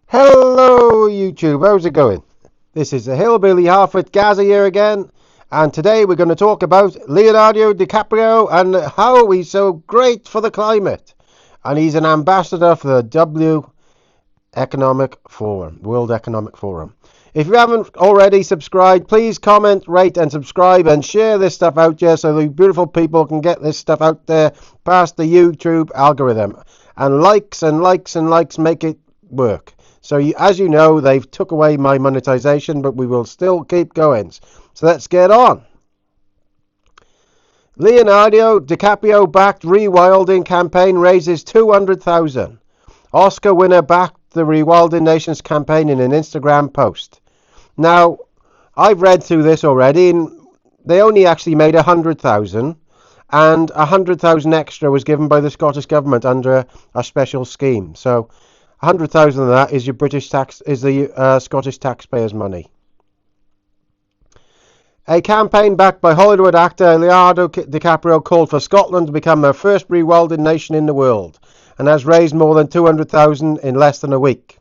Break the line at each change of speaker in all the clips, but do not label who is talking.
Hello YouTube, how's it going? This is the Hillbilly Half-Wit Gaza here again, and today we're going to talk about Leonardo DiCaprio and how he's so great for the climate. And he's an ambassador for the World Economic Forum. If you haven't already subscribed, please comment, rate and subscribe and share this stuff out there so the beautiful people can get this stuff out there past the YouTube algorithm. And likes and likes and likes make it work. So as you know, they've took away my monetization, but we will still keep going. So let's get on. Leonardo DiCaprio backed rewilding campaign raises 200,000. Oscar winner backed the Rewilding Nations campaign in an Instagram post. Now, I've read through this already, and they only actually made 100,000, and 100,000 extra was given by the Scottish government under a special scheme. So 100,000 of that is your the Scottish taxpayers' money. A campaign backed by Hollywood actor Leonardo DiCaprio called for Scotland to become the first rewilding nation in the world and has raised more than 200,000 in less than a week.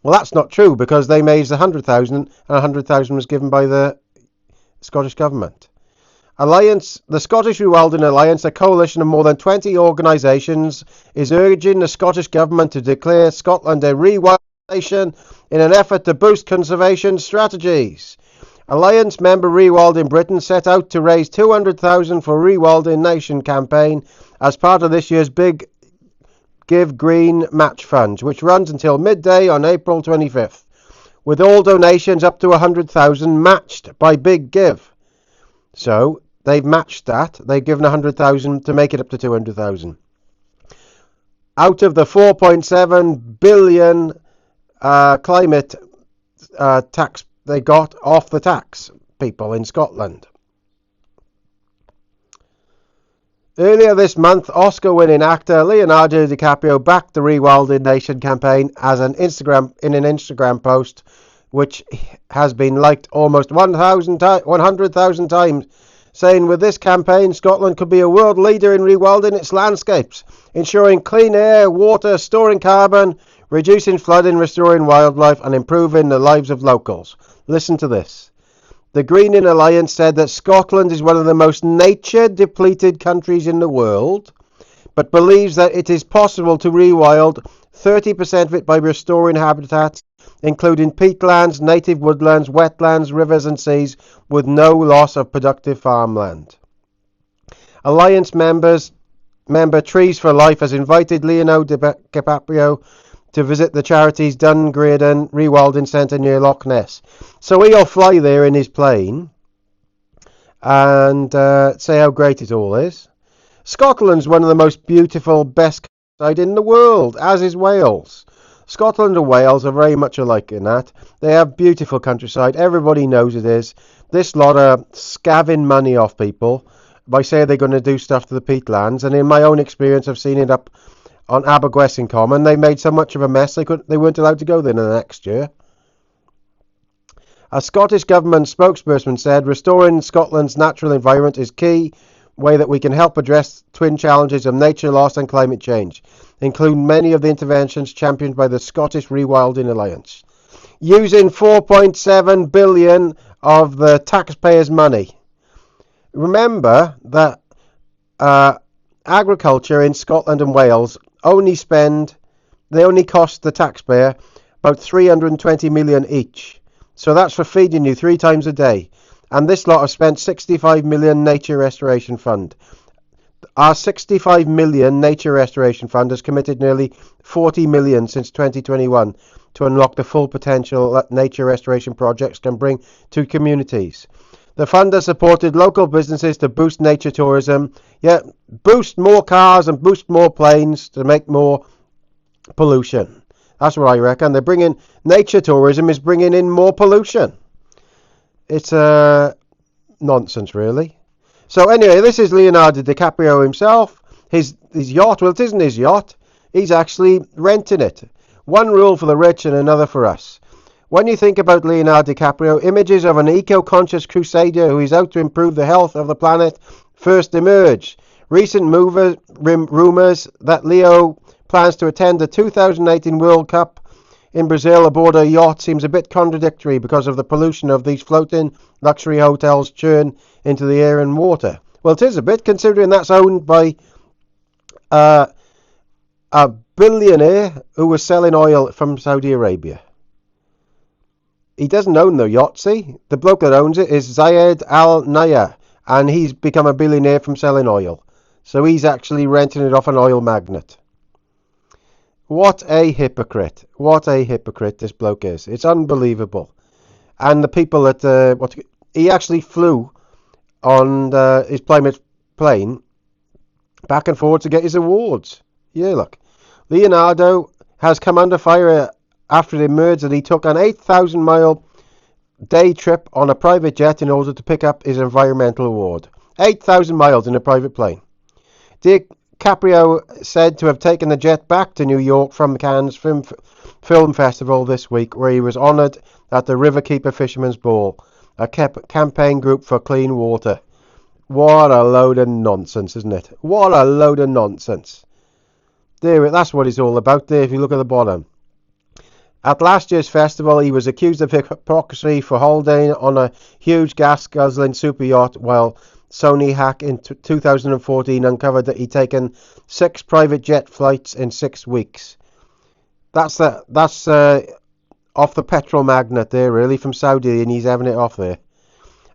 Well, that's not true because they made 100,000 and 100,000 was given by the Scottish government. The Scottish Rewilding Alliance, a coalition of more than 20 organisations, is urging the Scottish Government to declare Scotland a rewilding nation in an effort to boost conservation strategies. Alliance member Rewilding Britain set out to raise 200,000 for Rewilding Nation campaign as part of this year's big Give Green Match Fund, which runs until midday on April 25th, with all donations up to 100,000 matched by Big Give. So they've matched that. They've given 100,000 to make it up to 200,000. Out of the 4.7 billion climate tax they got off the tax people in Scotland. Earlier this month, Oscar-winning actor Leonardo DiCaprio backed the Rewilding Nation campaign in an Instagram post, which has been liked almost 100,000 times, saying with this campaign, Scotland could be a world leader in rewilding its landscapes, ensuring clean air, water, storing carbon, reducing flooding, restoring wildlife, and improving the lives of locals. Listen to this. The Greening Alliance said that Scotland is one of the most nature-depleted countries in the world, but believes that it is possible to rewild 30% of it by restoring habitats, including peatlands, native woodlands, wetlands, rivers and seas, with no loss of productive farmland. Alliance member Trees for Life has invited Leonardo DiCaprio to visit the charity's Dungreardon Rewilding Centre near Loch Ness. So he'll fly there in his plane and say how great it all is. Scotland's one of the most beautiful, best countryside in the world, as is Wales. Scotland and Wales are very much alike in that. They have beautiful countryside. Everybody knows it is. This lot are scavenging money off people by saying they're going to do stuff to the peatlands. And in my own experience, I've seen it up on Abergwessin Common. They made so much of a mess they weren't allowed to go there the next year. A Scottish government spokesperson said restoring Scotland's natural environment is key way that we can help address twin challenges of nature loss and climate change, including many of the interventions championed by the Scottish Rewilding Alliance. Using 4.7 billion of the taxpayers' money. Remember that agriculture in Scotland and Wales only cost the taxpayer about 320 million each. So that's for feeding you 3 times a day. And this lot have spent 65 million Nature Restoration Fund. Our 65 million Nature Restoration Fund has committed nearly 40 million since 2021 to unlock the full potential that nature restoration projects can bring to communities. The fund has supported local businesses to boost nature tourism, boost more cars and boost more planes to make more pollution. That's what I reckon. Nature tourism is bringing in more pollution. It's nonsense, really. So anyway, this is Leonardo DiCaprio himself. His yacht, well, it isn't his yacht. He's actually renting it. One rule for the rich and another for us. When you think about Leonardo DiCaprio, images of an eco-conscious crusader who is out to improve the health of the planet first emerge. Recent rumours that Leo plans to attend the 2018 World Cup in Brazil aboard a yacht seems a bit contradictory because of the pollution of these floating luxury hotels churn into the air and water. Well, it is a bit, considering that's owned by uh, a billionaire who was selling oil from Saudi Arabia. He doesn't own the yacht, see? The bloke that owns it is Zayed Al Naya, and he's become a billionaire from selling oil. So he's actually renting it off an oil magnate. What a hypocrite. What a hypocrite this bloke is. It's unbelievable. And the people that... he actually flew on his private plane back and forth to get his awards. Yeah, look. Leonardo has come under fire after it emerged that he took an 8,000-mile day trip on a private jet in order to pick up his environmental award. 8,000 miles in a private plane. Dicaprio said to have taken the jet back to New York from Cannes Film Festival this week, where he was honoured at the Riverkeeper Fisherman's Ball, a campaign group for clean water. What a load of nonsense, isn't it? What a load of nonsense. There, that's what it's all about there, if you look at the bottom. At last year's festival, he was accused of hypocrisy for holding on a huge gas-guzzling super yacht, while Sony Hack in 2014 uncovered that he'd taken 6 private jet flights in 6 weeks. That's off the petrol magnate there, really, from Saudi, and he's having it off there.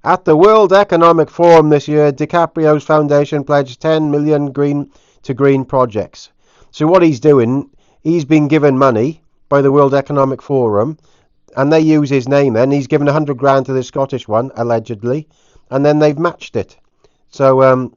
At the World Economic Forum this year, Dicaprio's foundation pledged 10 million green projects. So what he's doing, he's been given money by the World Economic Forum, and they use his name then. He's given 100 grand to the Scottish one, allegedly, and then they've matched it. So,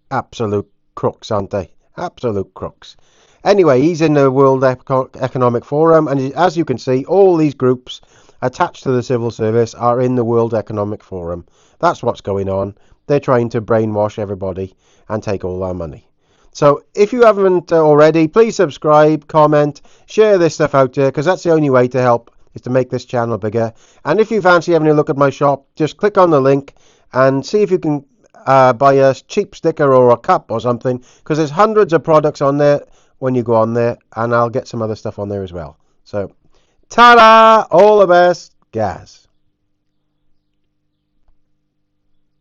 absolute crooks, aren't they? Absolute crooks. Anyway, he's in the World Economic Forum, and as you can see, all these groups attached to the civil service are in the World Economic Forum. That's what's going on. They're trying to brainwash everybody and take all our money. So if you haven't already, please subscribe, comment, share this stuff out there, because that's the only way to help, is to make this channel bigger. And if you fancy having a look at my shop, just click on the link and see if you can buy a cheap sticker or a cup or something, because there's hundreds of products on there when you go on there, and I'll get some other stuff on there as well. So, ta-da! All the best, guys.